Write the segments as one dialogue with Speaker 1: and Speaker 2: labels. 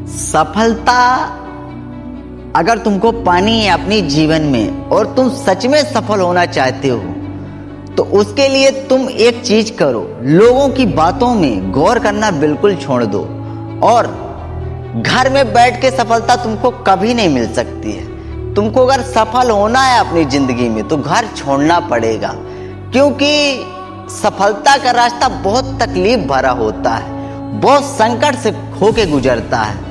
Speaker 1: सफलता अगर तुमको पानी है अपनी जीवन में और तुम सच में सफल होना चाहते हो तो उसके लिए तुम एक चीज करो, लोगों की बातों में गौर करना बिल्कुल छोड़ दो। और घर में बैठ के सफलता तुमको कभी नहीं मिल सकती है। तुमको अगर सफल होना है अपनी जिंदगी में तो घर छोड़ना पड़ेगा, क्योंकि सफलता का रास्ता बहुत तकलीफ भरा होता है, बहुत संकट से होके गुजरता है।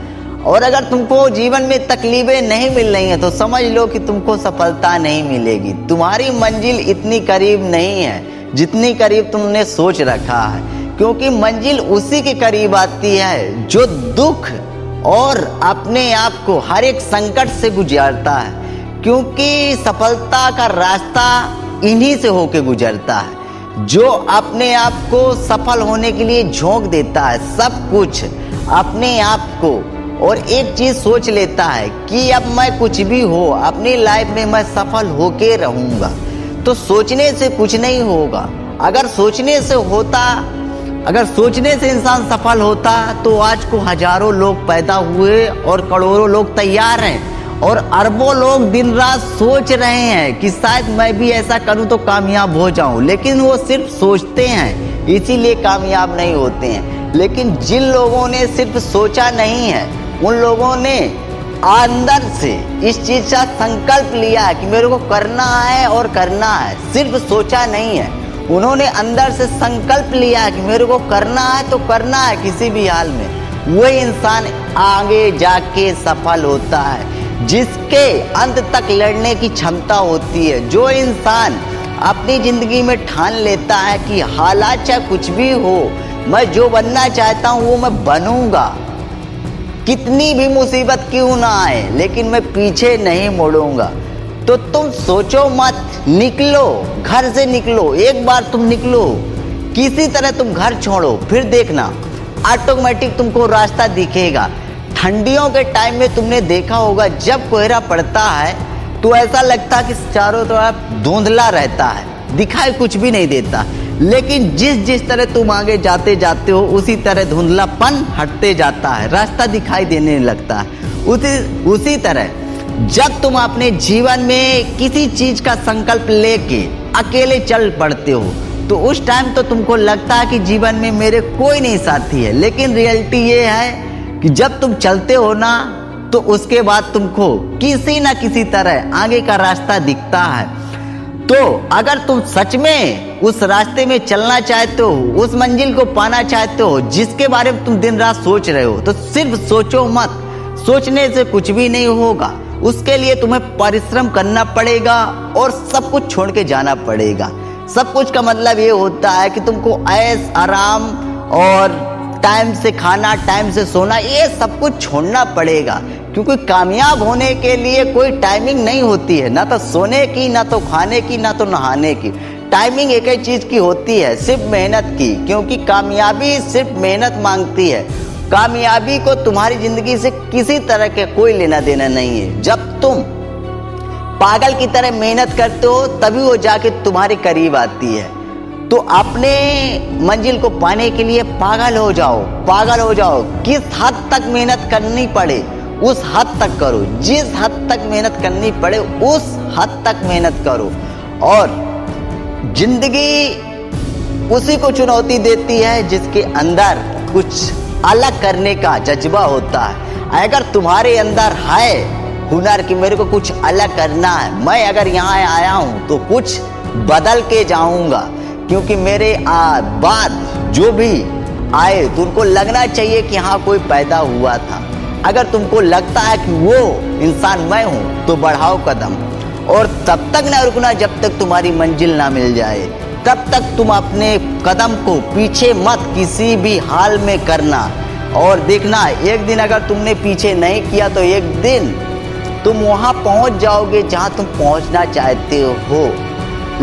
Speaker 1: और अगर तुमको जीवन में तकलीफें नहीं मिल रही हैं तो समझ लो कि तुमको सफलता नहीं मिलेगी। तुम्हारी मंजिल इतनी करीब नहीं है जितनी करीब तुमने सोच रखा है, क्योंकि मंजिल उसी के करीब आती है जो दुख और अपने आप को हर एक संकट से गुजारता है, क्योंकि सफलता का रास्ता इन्हीं से होके गुजरता है। जो अपने आप को सफल होने के लिए झोंक देता है सब कुछ अपने आप को, और एक चीज सोच लेता है कि अब मैं कुछ भी हो अपनी लाइफ में मैं सफल होके रहूंगा, तो सोचने से कुछ नहीं होगा। अगर सोचने से इंसान सफल होता तो आज को हजारों लोग पैदा हुए और करोड़ों लोग तैयार हैं और अरबों लोग दिन रात सोच रहे हैं कि शायद मैं भी ऐसा करूं तो कामयाब हो जाऊं, लेकिन वो सिर्फ सोचते हैं इसीलिए कामयाब नहीं होते हैं। लेकिन जिन लोगों ने सिर्फ सोचा नहीं है उन लोगों ने अंदर से इस चीज का संकल्प लिया है कि मेरे को करना है और करना है, सिर्फ सोचा नहीं है, उन्होंने अंदर से संकल्प लिया है कि मेरे को करना है तो करना है किसी भी हाल में। वही इंसान आगे जाके सफल होता है जिसके अंत तक लड़ने की क्षमता होती है। जो इंसान अपनी जिंदगी में ठान लेता है कि हालात चाहे कुछ भी हो, मैं जो बनना चाहता हूँ वो मैं बनूंगा, कितनी भी मुसीबत क्यों ना आए लेकिन मैं पीछे नहीं मुड़ूंगा, तो तुम सोचो मत, निकलो, घर से निकलो। एक बार तुम निकलो, किसी तरह तुम घर छोड़ो, फिर देखना ऑटोमेटिक तुमको रास्ता दिखेगा। ठंडियों के टाइम में तुमने देखा होगा जब कोहरा पड़ता है तो ऐसा लगता है कि चारों तरफ धुंधला रहता है, दिखाई कुछ भी नहीं देता, लेकिन जिस तरह तुम आगे जाते जाते हो उसी तरह धुंधलापन हटते जाता है, रास्ता दिखाई देने लगता है। उसी तरह जब तुम अपने जीवन में किसी चीज का संकल्प लेके अकेले चल पड़ते हो तो उस टाइम तो तुमको लगता है कि जीवन में मेरे कोई नहीं साथी है, लेकिन रियलिटी ये है कि जब तुम चलते हो ना तो उसके बाद तुमको किसी ना किसी तरह आगे का रास्ता दिखता है। तो अगर तुम सच में उस रास्ते में चलना चाहते हो, उस मंजिल को पाना चाहते हो जिसके बारे में तुम दिन रात सोच रहे हो, तो सिर्फ सोचो मत, सोचने से कुछ भी नहीं होगा। उसके लिए तुम्हें परिश्रम करना पड़ेगा और सब कुछ छोड़ के जाना पड़ेगा। सब कुछ का मतलब ये होता है कि तुमको ऐश आराम और टाइम से खाना, टाइम से सोना, ये सब कुछ छोड़ना पड़ेगा, क्योंकि कामयाब होने के लिए कोई टाइमिंग नहीं होती है, ना तो सोने की, ना तो खाने की, ना तो नहाने की। टाइमिंग एक ही चीज की होती है, सिर्फ मेहनत की, क्योंकि कामयाबी सिर्फ मेहनत मांगती है। कामयाबी को तुम्हारी जिंदगी से किसी तरह के कोई लेना देना नहीं है। जब तुम पागल की तरह मेहनत करते हो तभी वो जाके तुम्हारे करीब आती है। तो अपने मंजिल को पाने के लिए पागल हो जाओ। किस हद तक मेहनत करनी पड़े उस हद तक करो, जिस हद तक मेहनत करनी पड़े उस हद तक मेहनत करो। और जिंदगी उसी को चुनौती देती है जिसके अंदर कुछ अलग करने का जज्बा होता है। अगर तुम्हारे अंदर है हुनर कि मेरे को कुछ अलग करना है, मैं अगर यहाँ आया हूँ तो कुछ बदल के जाऊंगा, क्योंकि मेरे बाद जो भी आए तो उनको लगना चाहिए कि हाँ कोई पैदा हुआ था। अगर तुमको लगता है कि वो इंसान मैं हूं तो बढ़ाओ कदम, और तब तक ना रुकना जब तक तुम्हारी मंजिल ना मिल जाए। तब तक तुम अपने कदम को पीछे मत किसी भी हाल में करना, और देखना एक दिन अगर तुमने पीछे नहीं किया तो एक दिन तुम वहां पहुंच जाओगे जहां तुम पहुंचना चाहते हो।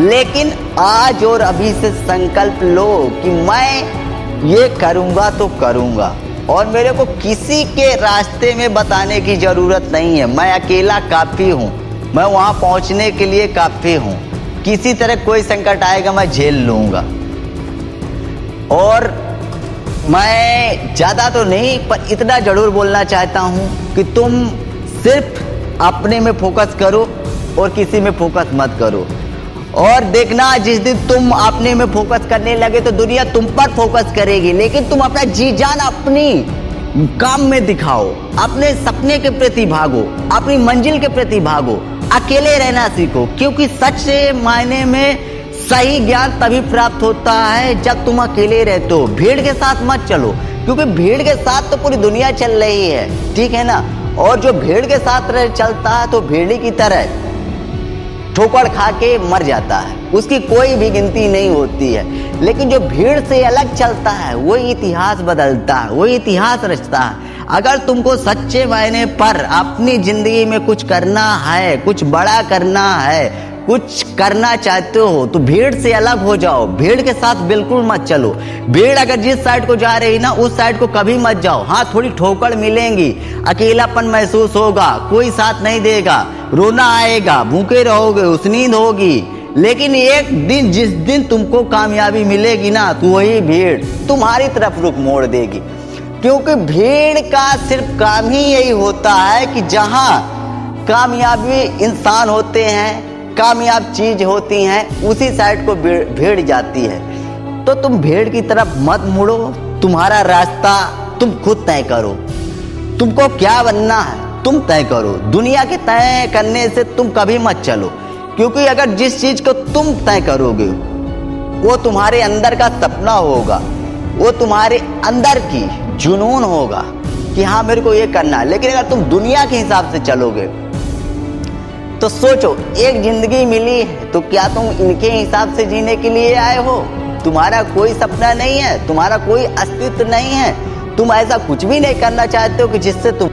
Speaker 1: लेकिन आज और अभी से संकल्प लो कि मैं ये करूंगा तो करूंगा, और मेरे को किसी के रास्ते में बताने की जरूरत नहीं है। मैं अकेला काफी हूँ, मैं वहां पहुंचने के लिए काफी हूँ। किसी तरह कोई संकट आएगा मैं झेल लूंगा। और मैं ज़्यादा तो नहीं पर इतना जरूर बोलना चाहता हूँ कि तुम सिर्फ अपने में फोकस करो और किसी में फोकस मत करो। और देखना, जिस दिन तुम अपने में फोकस करने लगे तो दुनिया तुम पर फोकस करेगी, लेकिन तुम अपना जी जान अपनी काम में दिखाओ, अपने सपने के प्रति भागो, अपनी मंजिल के प्रति भागो, अकेले रहना सीखो, क्योंकि सच्चे मायने में सही ज्ञान तभी प्राप्त होता है जब तुम अकेले रहते हो। भीड़ के साथ मत चलो, क्योंकि भीड़ के साथ तो पूरी दुनिया चल रही है, ठीक है ना। और जो भीड़ के साथ चलता है तो भेड़ी की तरह ठोकर खा के मर जाता है, उसकी कोई भी गिनती नहीं होती है। लेकिन जो भीड़ से अलग चलता है वो इतिहास बदलता है, वो इतिहास रचता है। अगर तुमको सच्चे मायने पर अपनी जिंदगी में कुछ करना है, कुछ बड़ा करना है, कुछ करना चाहते हो तो भीड़ से अलग हो जाओ, भीड़ के साथ बिल्कुल मत चलो। भीड़ अगर जिस साइड को जा रही ना उस साइड को कभी मत जाओ। हाँ, थोड़ी ठोकर मिलेंगी, अकेलापन महसूस होगा, कोई साथ नहीं देगा, रोना आएगा, भूखे रहोगे, उस नींद होगी, लेकिन एक दिन जिस दिन तुमको कामयाबी मिलेगी ना तो वही भीड़ तुम्हारी तरफ रुख मोड़ देगी। क्योंकि भीड़ का सिर्फ काम ही यही होता है कि जहां कामयाबी इंसान होते हैं, कामयाब चीज होती हैं, उसी साइड को भीड़ जाती है। तो तुम भीड़ की तरफ मत मुड़ो, तुम्हारा रास्ता तुम खुद तय करो। तुमको क्या बनना है तुम तय करो, दुनिया के तय करने से तुम कभी मत चलो। क्योंकि अगर जिस चीज को तुम तय करोगे वो तुम्हारे अंदर का सपना होगा, वो तुम्हारे अंदर की जुनून होगा कि हाँ मेरे को ये करना है। लेकिन अगर तुम दुनिया के हिसाब से चलोगे तो सोचो, एक जिंदगी मिली है तो क्या तुम इनके हिसाब से जीने के लिए आए हो? तुम्हारा कोई सपना नहीं है, तुम्हारा कोई अस्तित्व नहीं है, तुम ऐसा कुछ भी नहीं करना चाहते हो कि जिससे तुम